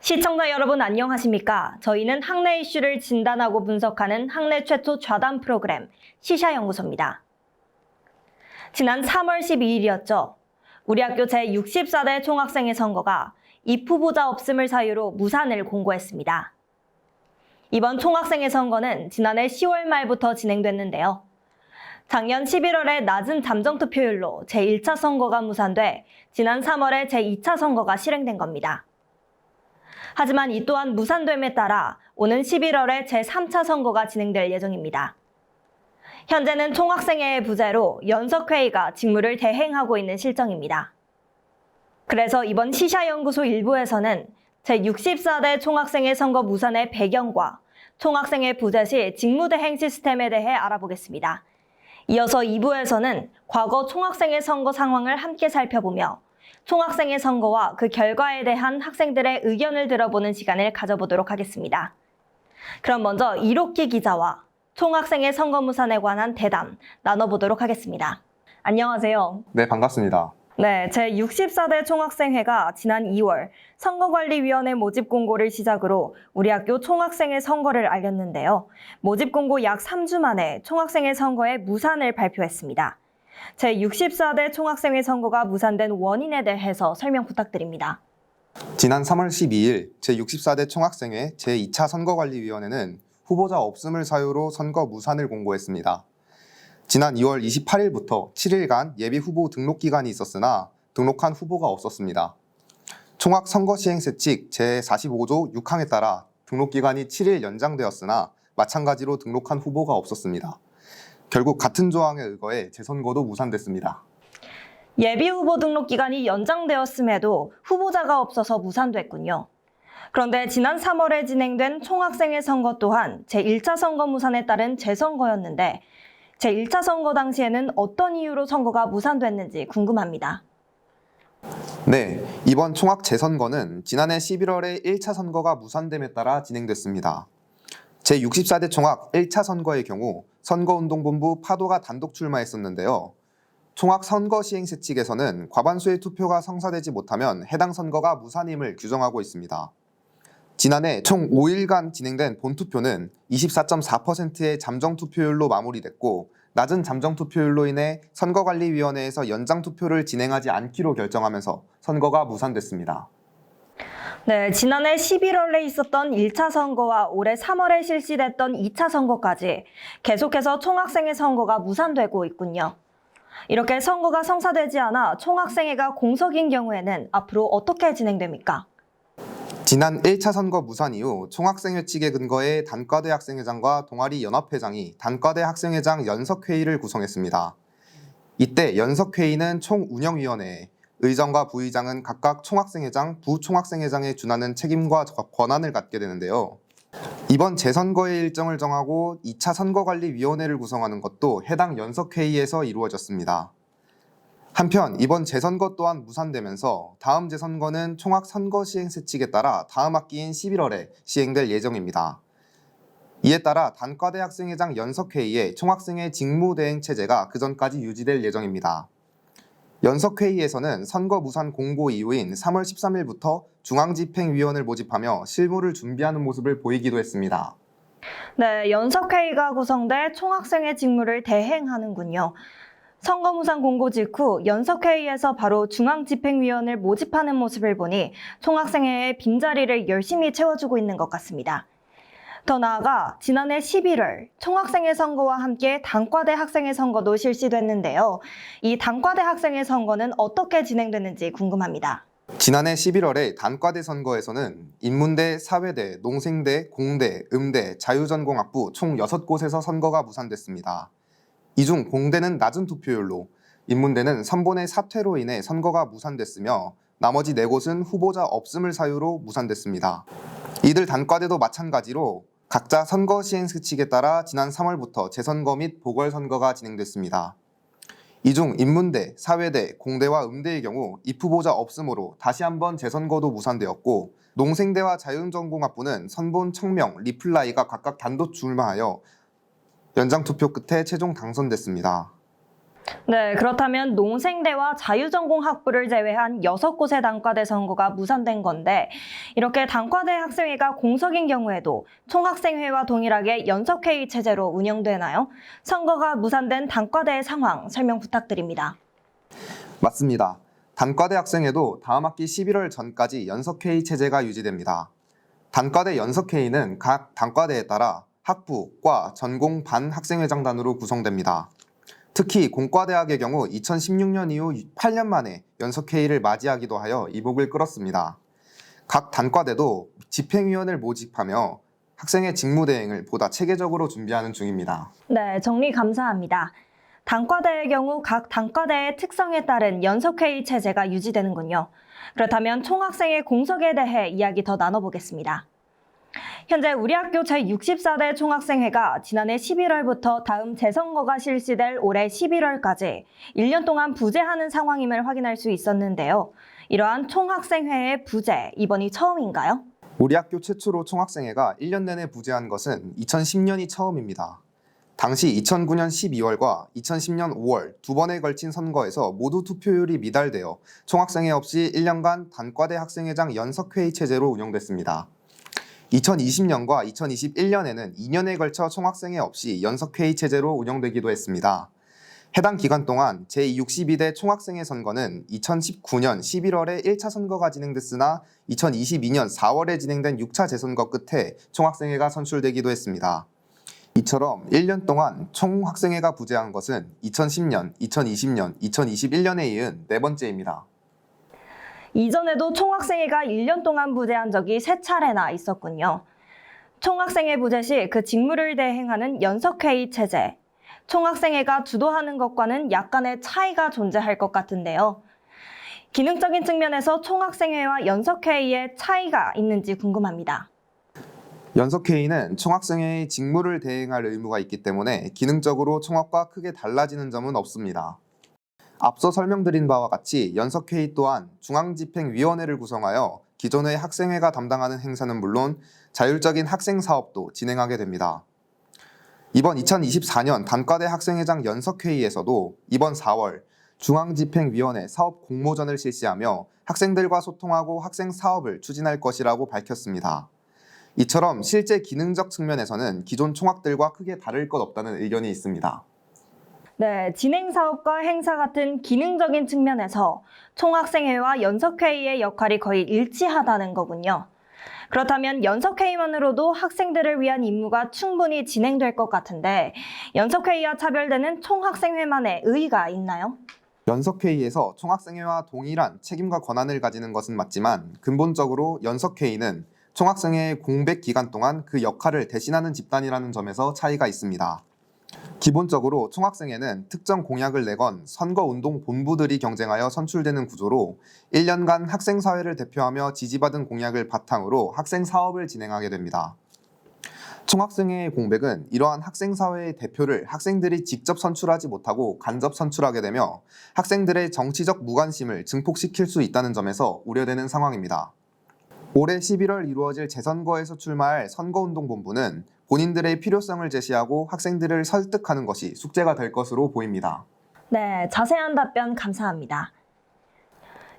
시청자 여러분 안녕하십니까? 저희는 학내 이슈를 진단하고 분석하는 학내 최초 좌담 프로그램 시샤연구소입니다. 지난 3월 12일이었죠. 우리 학교 제64대 총학생회 선거가 입 후보자 없음을 사유로 무산을 공고했습니다. 이번 총학생회 선거는 지난해 10월 말부터 진행됐는데요. 작년 11월에 낮은 잠정투표율로 제1차 선거가 무산돼 지난 3월에 제2차 선거가 실행된 겁니다. 하지만 이 또한 무산됨에 따라 오는 11월에 제3차 선거가 진행될 예정입니다. 현재는 총학생회의 부재로 연석회의가 직무를 대행하고 있는 실정입니다. 그래서 이번 시샤연구소 1부에서는 제64대 총학생회 선거 무산의 배경과 총학생회 부재 시 직무대행 시스템에 대해 알아보겠습니다. 이어서 2부에서는 과거 총학생회 선거 상황을 함께 살펴보며 총학생회 선거와 그 결과에 대한 학생들의 의견을 들어보는 시간을 가져보도록 하겠습니다. 그럼 먼저 이록기 기자와 총학생회 선거 무산에 관한 대담 나눠보도록 하겠습니다. 안녕하세요. 네, 반갑습니다. 네, 제64대 총학생회가 지난 2월 선거관리위원회 모집 공고를 시작으로 우리 학교 총학생회 선거를 알렸는데요. 모집 공고 약 3주 만에 총학생회 선거의 무산을 발표했습니다. 제64대 총학생회 선거가 무산된 원인에 대해서 설명 부탁드립니다. 지난 3월 12일 제64대 총학생회 제2차 선거관리위원회는 후보자 없음을 사유로 선거 무산을 공고했습니다. 지난 2월 28일부터 7일간 예비 후보 등록 기간이 있었으나 등록한 후보가 없었습니다. 총학선거시행세칙 제45조 6항에 따라 등록 기간이 7일 연장되었으나 마찬가지로 등록한 후보가 없었습니다. 결국 같은 조항에 의거해 재선거도 무산됐습니다. 예비 후보 등록 기간이 연장되었음에도 후보자가 없어서 무산됐군요. 그런데 지난 3월에 진행된 총학생회 선거 또한 제1차 선거 무산에 따른 재선거였는데 제1차 선거 당시에는 어떤 이유로 선거가 무산됐는지 궁금합니다. 네, 이번 총학 재선거는 지난해 11월에 1차 선거가 무산됨에 따라 진행됐습니다. 제64대 총학 1차 선거의 경우 선거운동본부 파도가 단독 출마했었는데요. 총학 선거시행세 측에서는 과반수의 투표가 성사되지 못하면 해당 선거가 무산임을 규정하고 있습니다. 지난해 총 5일간 진행된 본투표는 24.4%의 잠정투표율로 마무리됐고 낮은 잠정투표율로 인해 선거관리위원회에서 연장투표를 진행하지 않기로 결정하면서 선거가 무산됐습니다. 네, 지난해 11월에 있었던 1차 선거와 올해 3월에 실시됐던 2차 선거까지 계속해서 총학생회 선거가 무산되고 있군요. 이렇게 선거가 성사되지 않아 총학생회가 공석인 경우에는 앞으로 어떻게 진행됩니까? 지난 1차 선거 무산 이후 총학생회 측에 근거해 단과대 학생회장과 동아리 연합회장이 단과대 학생회장 연석회의를 구성했습니다. 이때 연석회의는 총운영위원회에 의장과 부의장은 각각 총학생회장, 부총학생회장에 준하는 책임과 권한을 갖게 되는데요. 이번 재선거의 일정을 정하고 2차 선거관리위원회를 구성하는 것도 해당 연석회의에서 이루어졌습니다. 한편 이번 재선거 또한 무산되면서 다음 재선거는 총학 선거시행세칙에 따라 다음 학기인 11월에 시행될 예정입니다. 이에 따라 단과대 학생회장 연석회의에 총학생회 직무대행체제가 그전까지 유지될 예정입니다. 연석회의에서는 선거 무산 공고 이후인 3월 13일부터 중앙집행위원을 모집하며 실무를 준비하는 모습을 보이기도 했습니다. 네, 연석회의가 구성돼 총학생회 직무를 대행하는군요. 선거 무산 공고 직후 연석회의에서 바로 중앙집행위원을 모집하는 모습을 보니 총학생회의 빈자리를 열심히 채워주고 있는 것 같습니다. 더 나아가 지난해 11월 총학생회 선거와 함께 단과대 학생회 선거도 실시됐는데요. 이 단과대 학생회 선거는 어떻게 진행됐는지 궁금합니다. 지난해 11월에 단과대 선거에서는 인문대, 사회대, 농생대, 공대, 음대, 자유전공학부 총 6곳에서 선거가 무산됐습니다. 이 중 공대는 낮은 투표율로, 인문대는 선본의 사퇴로 인해 선거가 무산됐으며 나머지 4곳은 후보자 없음을 사유로 무산됐습니다. 이들 단과대도 마찬가지로 각자 선거 시행세칙에 따라 지난 3월부터 재선거 및 보궐선거가 진행됐습니다. 이 중 인문대, 사회대, 공대와 음대의 경우 입후보자 없음으로 다시 한번 재선거도 무산되었고 농생대와 자유전공학부는 선본 청명, 리플라이가 각각 단독 출마하여 연장투표 끝에 최종 당선됐습니다. 네, 그렇다면 농생대와 자유전공 학부를 제외한 6곳의 단과대 선거가 무산된 건데 이렇게 단과대 학생회가 공석인 경우에도 총학생회와 동일하게 연석회의 체제로 운영되나요? 선거가 무산된 단과대의 상황 설명 부탁드립니다. 맞습니다. 단과대 학생회도 다음 학기 11월 전까지 연석회의 체제가 유지됩니다. 단과대 연석회의는 각 단과대에 따라 학부, 과, 전공, 반 학생회장단으로 구성됩니다. 특히 공과대학의 경우 2016년 이후 8년 만에 연석회의를 맞이하기도 하여 이목을 끌었습니다. 각 단과대도 집행위원을 모집하며 학생의 직무대행을 보다 체계적으로 준비하는 중입니다. 네, 정리 감사합니다. 단과대의 경우 각 단과대의 특성에 따른 연석회의 체제가 유지되는군요. 그렇다면 총학생회 공석에 대해 이야기 더 나눠보겠습니다. 현재 우리 학교 제64대 총학생회가 지난해 11월부터 다음 재선거가 실시될 올해 11월까지 1년 동안 부재하는 상황임을 확인할 수 있었는데요. 이러한 총학생회의 부재, 이번이 처음인가요? 우리 학교 최초로 총학생회가 1년 내내 부재한 것은 2010년이 처음입니다. 당시 2009년 12월과 2010년 5월 두 번에 걸친 선거에서 모두 투표율이 미달되어 총학생회 없이 1년간 단과대 학생회장 연석회의 체제로 운영됐습니다. 2020년과 2021년에는 2년에 걸쳐 총학생회 없이 연석회의 체제로 운영되기도 했습니다. 해당 기간 동안 제62대 총학생회 선거는 2019년 11월에 1차 선거가 진행됐으나 2022년 4월에 진행된 6차 재선거 끝에 총학생회가 선출되기도 했습니다. 이처럼 1년 동안 총학생회가 부재한 것은 2010년, 2020년, 2021년에 이은 네 번째입니다. 이전에도 총학생회가 1년 동안 부재한 적이 3차례나 있었군요. 총학생회 부재 시 그 직무를 대행하는 연석회의 체제, 총학생회가 주도하는 것과는 약간의 차이가 존재할 것 같은데요. 기능적인 측면에서 총학생회와 연석회의의 차이가 있는지 궁금합니다. 연석회의는 총학생회의 직무를 대행할 의무가 있기 때문에 기능적으로 총학과 크게 달라지는 점은 없습니다. 앞서 설명드린 바와 같이 연석회의 또한 중앙집행위원회를 구성하여 기존의 학생회가 담당하는 행사는 물론 자율적인 학생사업도 진행하게 됩니다. 이번 2024년 단과대 학생회장 연석회의에서도 이번 4월 중앙집행위원회 사업 공모전을 실시하며 학생들과 소통하고 학생사업을 추진할 것이라고 밝혔습니다. 이처럼 실제 기능적 측면에서는 기존 총학들과 크게 다를 것 없다는 의견이 있습니다. 네, 진행사업과 행사 같은 기능적인 측면에서 총학생회와 연석회의의 역할이 거의 일치하다는 거군요. 그렇다면 연석회의만으로도 학생들을 위한 임무가 충분히 진행될 것 같은데 연석회의와 차별되는 총학생회만의 의의가 있나요? 연석회의에서 총학생회와 동일한 책임과 권한을 가지는 것은 맞지만 근본적으로 연석회의는 총학생회의 공백 기간 동안 그 역할을 대신하는 집단이라는 점에서 차이가 있습니다. 기본적으로 총학생회는 특정 공약을 내건 선거운동 본부들이 경쟁하여 선출되는 구조로 1년간 학생사회를 대표하며 지지받은 공약을 바탕으로 학생사업을 진행하게 됩니다. 총학생회의 공백은 이러한 학생사회의 대표를 학생들이 직접 선출하지 못하고 간접 선출하게 되며 학생들의 정치적 무관심을 증폭시킬 수 있다는 점에서 우려되는 상황입니다. 올해 11월 이루어질 재선거에서 출마할 선거운동본부는 본인들의 필요성을 제시하고 학생들을 설득하는 것이 숙제가 될 것으로 보입니다. 네, 자세한 답변 감사합니다.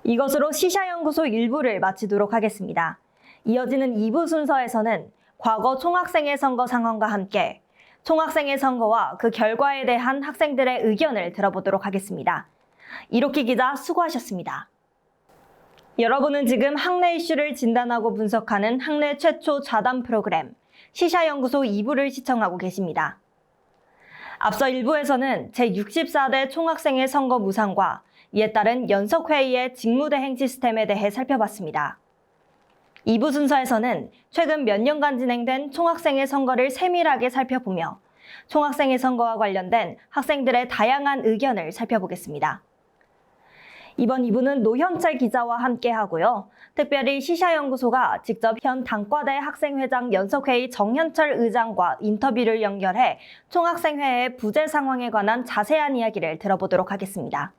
이것으로 시샤연구소 1부를 마치도록 하겠습니다. 이어지는 2부 순서에서는 과거 총학생회 선거 상황과 함께 총학생회 선거와 그 결과에 대한 학생들의 의견을 들어보도록 하겠습니다. 이로키 기자 수고하셨습니다. 여러분은 지금 학내 이슈를 진단하고 분석하는 학내 최초 좌담 프로그램 시샤연구소 2부를 시청하고 계십니다. 앞서 1부에서는 제64대 총학생회 선거 무산과 이에 따른 연석회의의 직무대행 시스템에 대해 살펴봤습니다. 2부 순서에서는 최근 몇 년간 진행된 총학생회 선거를 세밀하게 살펴보며 총학생회 선거와 관련된 학생들의 다양한 의견을 살펴보겠습니다. 이번 2부는 노현철 기자와 함께 하고요. 특별히 시샤연구소가 직접 현 단과대 학생회장 연석회의 정현철 의장과 인터뷰를 연결해 총학생회의 부재 상황에 관한 자세한 이야기를 들어보도록 하겠습니다.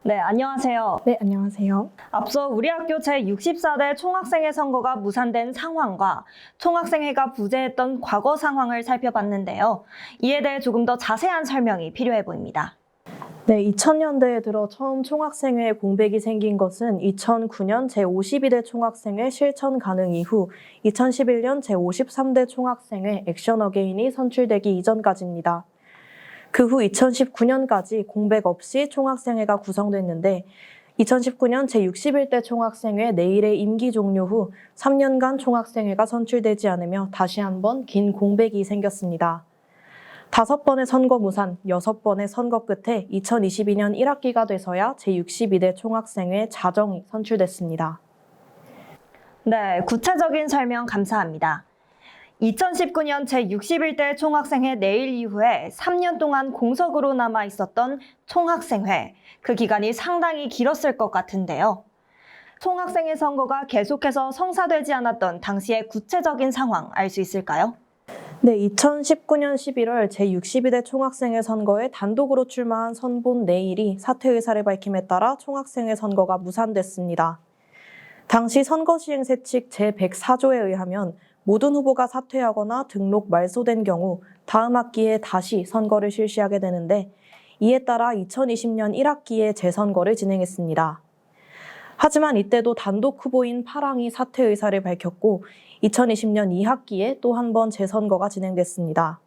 네, 안녕하세요. 네, 안녕하세요. 앞서 우리 학교 제64대 총학생회 선거가 무산된 상황과 총학생회가 부재했던 과거 상황을 살펴봤는데요. 이에 대해 조금 더 자세한 설명이 필요해 보입니다. 네, 2000년대에 들어 처음 총학생회 공백이 생긴 것은 2009년 제52대 총학생회 실천 가능 이후 2011년 제53대 총학생회 액션 어게인이 선출되기 이전까지입니다. 그 후 2019년까지 공백 없이 총학생회가 구성됐는데 2019년 제61대 총학생회 내일의 임기 종료 후 3년간 총학생회가 선출되지 않으며 다시 한번 긴 공백이 생겼습니다. 5번의 선거 무산, 6번의 선거 끝에 2022년 1학기가 돼서야 제62대 총학생회 자정이 선출됐습니다. 네, 구체적인 설명 감사합니다. 2019년 제61대 총학생회 내일 이후에 3년 동안 공석으로 남아 있었던 총학생회, 그 기간이 상당히 길었을 것 같은데요. 총학생회 선거가 계속해서 성사되지 않았던 당시의 구체적인 상황 알 수 있을까요? 네, 2019년 11월 제62대 총학생회 선거에 단독으로 출마한 선본 내일이 사퇴 의사를 밝힘에 따라 총학생회 선거가 무산됐습니다. 당시 선거시행세 측 제104조에 의하면 모든 후보가 사퇴하거나 등록 말소된 경우 다음 학기에 다시 선거를 실시하게 되는데 이에 따라 2020년 1학기에 재선거를 진행했습니다. 하지만 이때도 단독 후보인 파랑이 사퇴 의사를 밝혔고 2020년 2학기에 또 한 번 재선거가 진행됐습니다.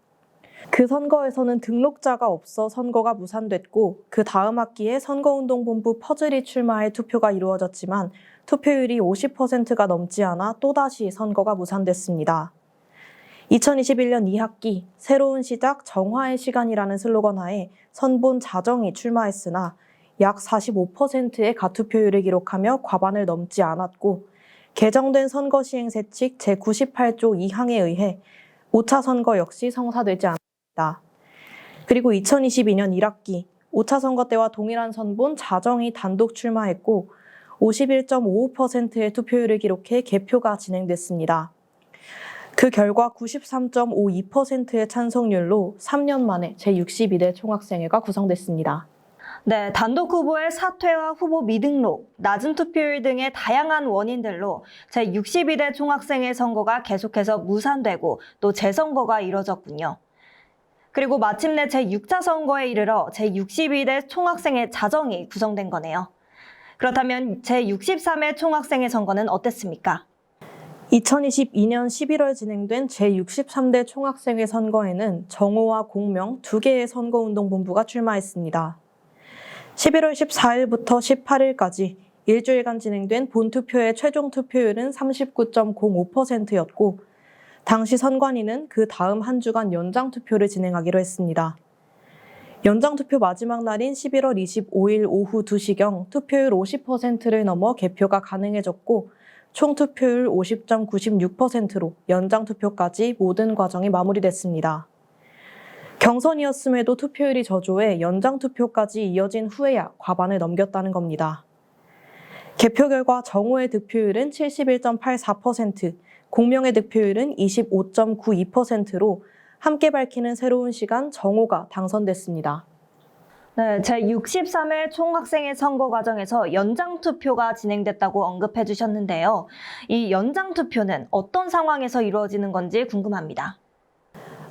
그 선거에서는 등록자가 없어 선거가 무산됐고 그 다음 학기에 선거운동본부 퍼즐이 출마해 투표가 이루어졌지만 투표율이 50%가 넘지 않아 또다시 선거가 무산됐습니다. 2021년 2학기 새로운 시작 정화의 시간이라는 슬로건 하에 선본 자정이 출마했으나 약 45%의 가투표율을 기록하며 과반을 넘지 않았고 개정된 선거시행세 측 제98조 2항에 의해 5차 선거 역시 성사되지 않았습니다. 그리고 2022년 1학기 5차 선거 때와 동일한 선본 자정이 단독 출마했고 51.55%의 투표율을 기록해 개표가 진행됐습니다. 그 결과 93.52%의 찬성률로 3년 만에 제62대 총학생회가 구성됐습니다. 네, 단독 후보의 사퇴와 후보 미등록, 낮은 투표율 등의 다양한 원인들로 제62대 총학생회 선거가 계속해서 무산되고 또 재선거가 이뤄졌군요. 그리고 마침내 제6차 선거에 이르러 제62대 총학생회 자정이 구성된 거네요. 그렇다면 제63회 총학생회 선거는 어땠습니까? 2022년 11월 진행된 제63대 총학생회 선거에는 정오와 공명 2개의 선거운동본부가 출마했습니다. 11월 14일부터 18일까지 일주일간 진행된 본투표의 최종 투표율은 39.05%였고 당시 선관위는 그 다음 한 주간 연장투표를 진행하기로 했습니다. 연장투표 마지막 날인 11월 25일 오후 2시경 투표율 50%를 넘어 개표가 가능해졌고 총 투표율 50.96%로 연장투표까지 모든 과정이 마무리됐습니다. 경선이었음에도 투표율이 저조해 연장투표까지 이어진 후에야 과반을 넘겼다는 겁니다. 개표 결과 정오의 득표율은 71.84%, 공명의 득표율은 25.92%로 함께 밝히는 새로운 시간 정오가 당선됐습니다. 네, 제63회 총학생회 선거 과정에서 연장투표가 진행됐다고 언급해 주셨는데요. 이 연장투표는 어떤 상황에서 이루어지는 건지 궁금합니다.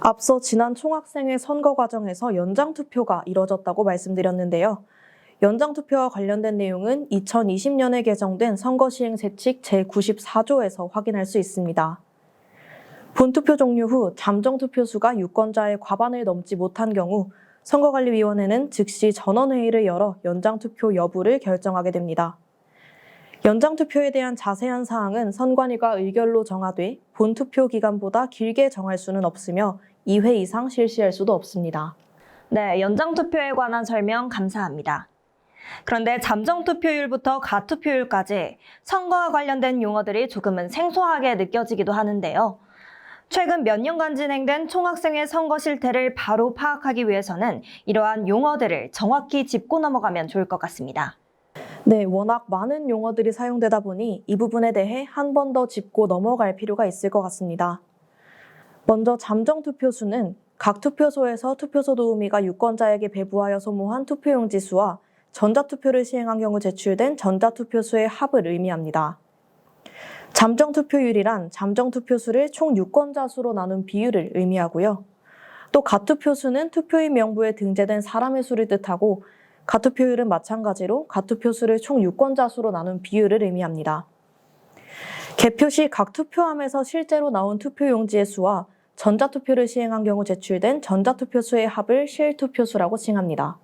앞서 지난 총학생회 선거 과정에서 연장투표가 이뤄졌다고 말씀드렸는데요. 연장투표와 관련된 내용은 2020년에 개정된 선거시행세 측 제94조에서 확인할 수 있습니다. 본투표 종료 후 잠정투표수가 유권자의 과반을 넘지 못한 경우 선거관리위원회는 즉시 전원회의를 열어 연장투표 여부를 결정하게 됩니다. 연장투표에 대한 자세한 사항은 선관위가 의결로 정하되 본투표 기간보다 길게 정할 수는 없으며 2회 이상 실시할 수도 없습니다. 네, 연장투표에 관한 설명 감사합니다. 그런데 잠정투표율부터 가투표율까지 선거와 관련된 용어들이 조금은 생소하게 느껴지기도 하는데요. 최근 몇 년간 진행된 총학생회 선거 실태를 바로 파악하기 위해서는 이러한 용어들을 정확히 짚고 넘어가면 좋을 것 같습니다. 네, 워낙 많은 용어들이 사용되다 보니 이 부분에 대해 한 번 더 짚고 넘어갈 필요가 있을 것 같습니다. 먼저 잠정투표수는 각 투표소에서 투표소 도우미가 유권자에게 배부하여 소모한 투표용지 수와 전자투표를 시행한 경우 제출된 전자투표수의 합을 의미합니다. 잠정투표율이란 잠정투표수를 총 유권자 수로 나눈 비율을 의미하고요. 또 가투표수는 투표인 명부에 등재된 사람의 수를 뜻하고 가투표율은 마찬가지로 가투표 수를 총 유권자 수로 나눈 비율을 의미합니다. 개표 시 각 투표함에서 실제로 나온 투표용지의 수와 전자투표를 시행한 경우 제출된 전자투표 수의 합을 실투표수라고 칭합니다.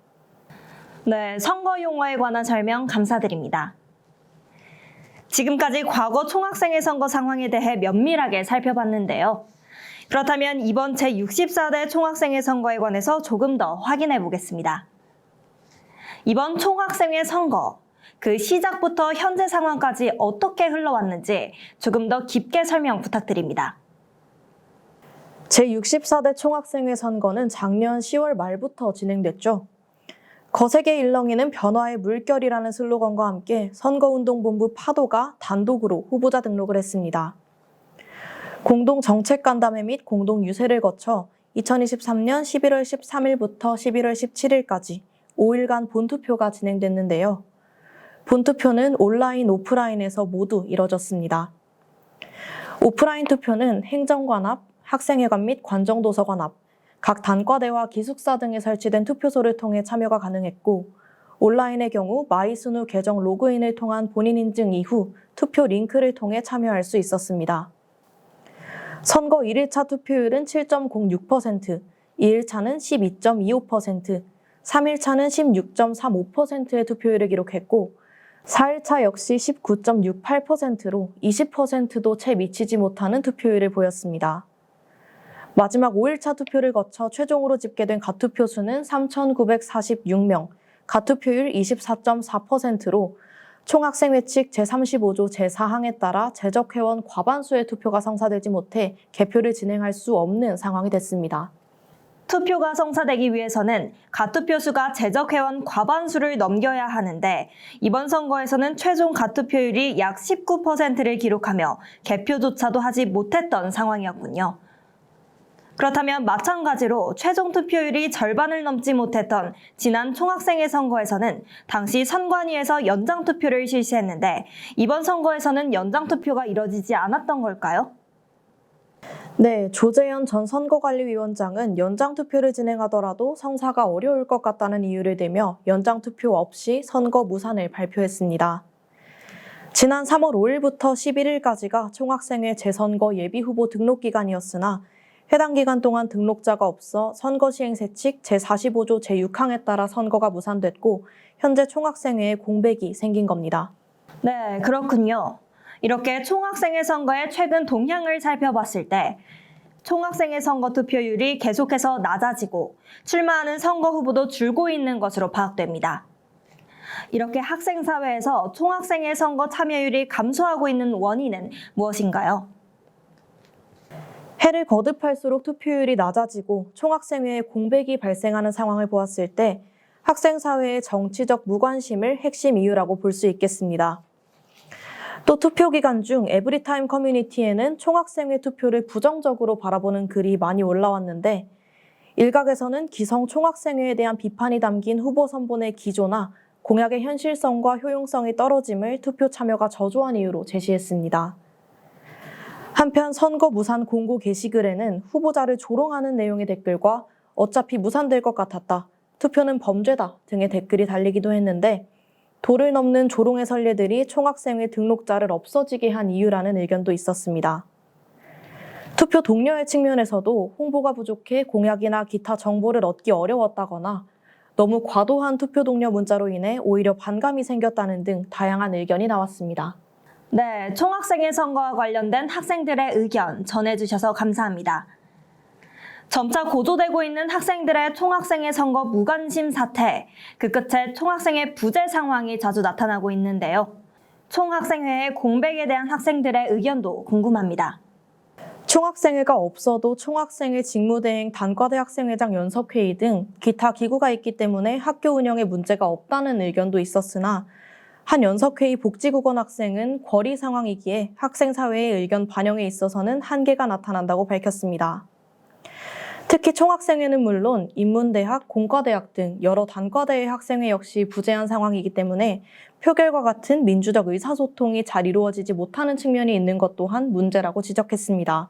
네, 선거 용어에 관한 설명 감사드립니다. 지금까지 과거 총학생회 선거 상황에 대해 면밀하게 살펴봤는데요. 그렇다면 이번 제64대 총학생회 선거에 관해서 조금 더 확인해 보겠습니다. 이번 총학생회 선거, 그 시작부터 현재 상황까지 어떻게 흘러왔는지 조금 더 깊게 설명 부탁드립니다. 제64대 총학생회 선거는 작년 10월 말부터 진행됐죠. 거세게 일렁이는 변화의 물결이라는 슬로건과 함께 선거운동본부 파도가 단독으로 후보자 등록을 했습니다. 공동정책간담회 및 공동유세를 거쳐 2023년 11월 13일부터 11월 17일까지 5일간 본투표가 진행됐는데요. 본투표는 온라인, 오프라인에서 모두 이뤄졌습니다. 오프라인 투표는 행정관 앞, 학생회관 및 관정도서관 앞, 각 단과대와 기숙사 등에 설치된 투표소를 통해 참여가 가능했고, 온라인의 경우 마이순우 계정 로그인을 통한 본인 인증 이후 투표 링크를 통해 참여할 수 있었습니다. 선거 1일차 투표율은 7.06%, 2일차는 12.25%, 3일차는 16.35%의 투표율을 기록했고, 4일차 역시 19.68%로 20%도 채 미치지 못하는 투표율을 보였습니다. 마지막 5일차 투표를 거쳐 최종으로 집계된 가투표 수는 3,946명, 가투표율 24.4%로 총학생회 측 제35조 제4항에 따라 재적회원 과반수의 투표가 성사되지 못해 개표를 진행할 수 없는 상황이 됐습니다. 투표가 성사되기 위해서는 가투표 수가 재적회원 과반수를 넘겨야 하는데 이번 선거에서는 최종 가투표율이 약 19%를 기록하며 개표조차도 하지 못했던 상황이었군요. 그렇다면 마찬가지로 최종 투표율이 절반을 넘지 못했던 지난 총학생회 선거에서는 당시 선관위에서 연장투표를 실시했는데 이번 선거에서는 연장투표가 이뤄지지 않았던 걸까요? 네, 조재현 전 선거관리위원장은 연장투표를 진행하더라도 성사가 어려울 것 같다는 이유를 대며 연장투표 없이 선거 무산을 발표했습니다. 지난 3월 5일부터 11일까지가 총학생회 재선거 예비후보 등록 기간이었으나 해당 기간 동안 등록자가 없어 선거시행세 측 제45조 제6항에 따라 선거가 무산됐고 현재 총학생회에 공백이 생긴 겁니다. 네, 그렇군요. 이렇게 총학생회 선거의 최근 동향을 살펴봤을 때 총학생회 선거 투표율이 계속해서 낮아지고 출마하는 선거 후보도 줄고 있는 것으로 파악됩니다. 이렇게 학생사회에서 총학생회 선거 참여율이 감소하고 있는 원인은 무엇인가요? 해를 거듭할수록 투표율이 낮아지고 총학생회에 공백이 발생하는 상황을 보았을 때 학생사회의 정치적 무관심을 핵심 이유라고 볼 수 있겠습니다. 또 투표 기간 중 에브리타임 커뮤니티에는 총학생회 투표를 부정적으로 바라보는 글이 많이 올라왔는데 일각에서는 기성 총학생회에 대한 비판이 담긴 후보 선본의 기조나 공약의 현실성과 효용성이 떨어짐을 투표 참여가 저조한 이유로 제시했습니다. 한편 선거 무산 공고 게시글에는 후보자를 조롱하는 내용의 댓글과 어차피 무산될 것 같았다, 투표는 범죄다 등의 댓글이 달리기도 했는데 도를 넘는 조롱의 선례들이 총학생회 등록자를 없어지게 한 이유라는 의견도 있었습니다. 투표 동료의 측면에서도 홍보가 부족해 공약이나 기타 정보를 얻기 어려웠다거나 너무 과도한 투표 동료 문자로 인해 오히려 반감이 생겼다는 등 다양한 의견이 나왔습니다. 네, 총학생회 선거와 관련된 학생들의 의견 전해주셔서 감사합니다. 점차 고조되고 있는 학생들의 총학생회 선거 무관심 사태, 그 끝에 총학생회 부재 상황이 자주 나타나고 있는데요. 총학생회의 공백에 대한 학생들의 의견도 궁금합니다. 총학생회가 없어도 총학생회 직무대행 단과대 학생회장 연석회의 등 기타 기구가 있기 때문에 학교 운영에 문제가 없다는 의견도 있었으나 한 연석회의 복지국원 학생은 query 상황이기에 학생사회의 의견 반영에 있어서는 한계가 나타난다고 밝혔습니다. 특히 총학생회는 물론 인문대학, 공과대학 등 여러 단과대의 학생회 역시 부재한 상황이기 때문에 표결과 같은 민주적 의사소통이 잘 이루어지지 못하는 측면이 있는 것 또한 문제라고 지적했습니다.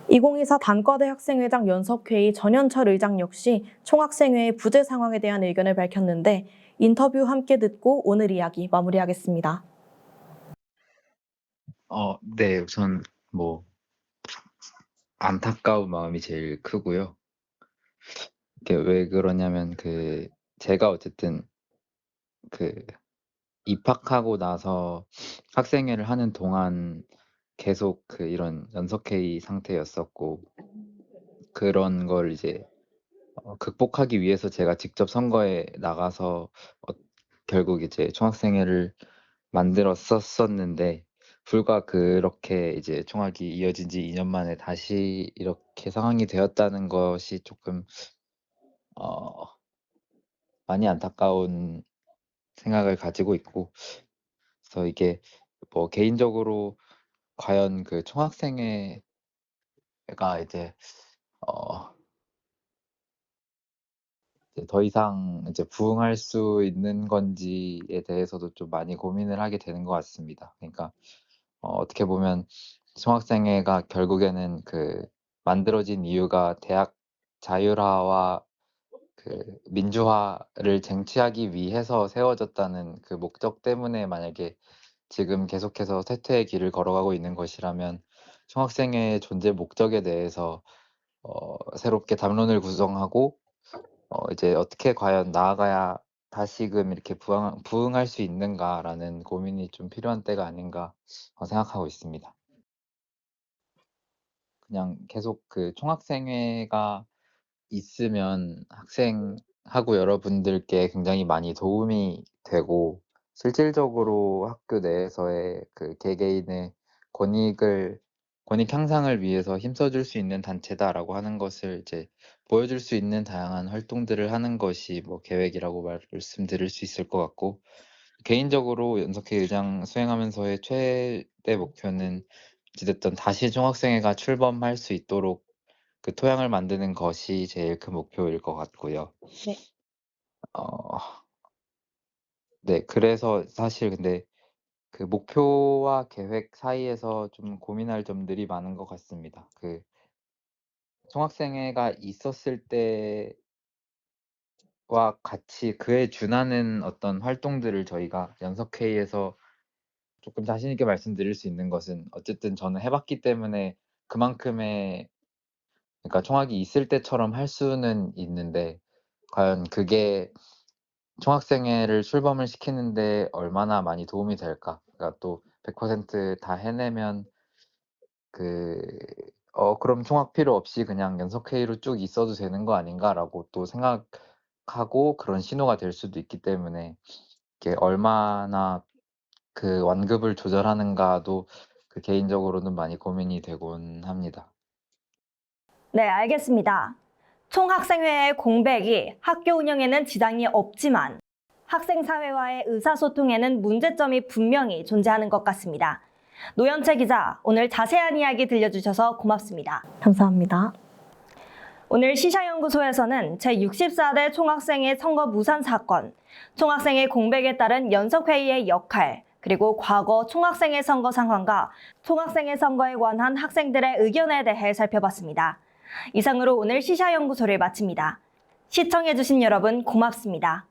2024 단과대 학생회장 연석회의 전현철 의장 역시 총학생회의 부재 상황에 대한 의견을 밝혔는데 인터뷰 함께 듣고 오늘 이야기 마무리하겠습니다. 네, 우선 뭐 안타까운 마음이 제일 크고요. 이게 왜 그러냐면 제가 어쨌든 입학하고 나서 학생회를 하는 동안 계속 이런 연석회의 상태였었고 그런 걸 이제 극복하기 위해서 제가 직접 선거에 나가서 결국 이제 총학생회를 만들었었는데 불과 그렇게 이제 총학이 이어진 지 2년 만에 다시 이렇게 상황이 되었다는 것이 조금 많이 안타까운 생각을 가지고 있고 그래서 이게 뭐 개인적으로 과연 총학생회가 이제 더 이상 이제 부응할 수 있는 건지에 대해서도 좀 많이 고민을 하게 되는 것 같습니다. 그러니까 어떻게 보면 총학생회가 결국에는 만들어진 이유가 대학 자율화와 민주화를 쟁취하기 위해서 세워졌다는 그 목적 때문에 만약에 지금 계속해서 쇠퇴의 길을 걸어가고 있는 것이라면 총학생회의 존재 목적에 대해서 새롭게 담론을 구성하고 이제 어떻게 과연 나아가야 다시금 이렇게 부응할 수 있는가라는 고민이 좀 필요한 때가 아닌가 생각하고 있습니다. 그냥 계속 총학생회가 있으면 학생하고 여러분들께 굉장히 많이 도움이 되고 실질적으로 학교 내에서의 개개인의 권익 향상을 위해서 힘써줄 수 있는 단체다라고 하는 것을 이제 보여줄 수 있는 다양한 활동들을 하는 것이 뭐 계획이라고 말씀드릴 수 있을 것 같고 개인적으로 연석회 의장 수행하면서의 최대 목표는 어찌됐든 다시 총학생회가 출범할 수 있도록 토양을 만드는 것이 제일 큰 목표일 것 같고요. 네. 네, 그래서 사실 근데 목표와 계획 사이에서 좀 고민할 점들이 많은 것 같습니다. 총학생회가 있었을 때와 같이 그에 준하는 어떤 활동들을 저희가 연석회의에서 조금 자신 있게 말씀드릴 수 있는 것은 어쨌든 저는 해봤기 때문에 그만큼의 그러니까 총학이 있을 때처럼 할 수는 있는데 과연 그게 총학생회를 출범을 시키는데 얼마나 많이 도움이 될까? 그러니까 또 100% 다 해내면 그럼 총학 필요 없이 그냥 연석회의로 쭉 있어도 되는 거 아닌가라고 또 생각하고 그런 신호가 될 수도 있기 때문에 이게 얼마나 완급을 조절하는가도 개인적으로는 많이 고민이 되곤 합니다. 네, 알겠습니다. 총학생회의 공백이 학교 운영에는 지장이 없지만 학생사회와의 의사소통에는 문제점이 분명히 존재하는 것 같습니다. 노현채 기자, 오늘 자세한 이야기 들려주셔서 고맙습니다. 감사합니다. 오늘 시사연구소에서는 제64대 총학생회 선거 무산 사건, 총학생회 공백에 따른 연석회의의 역할, 그리고 과거 총학생회 선거 상황과 총학생회 선거에 관한 학생들의 의견에 대해 살펴봤습니다. 이상으로 오늘 시사연구소를 마칩니다. 시청해주신 여러분 고맙습니다.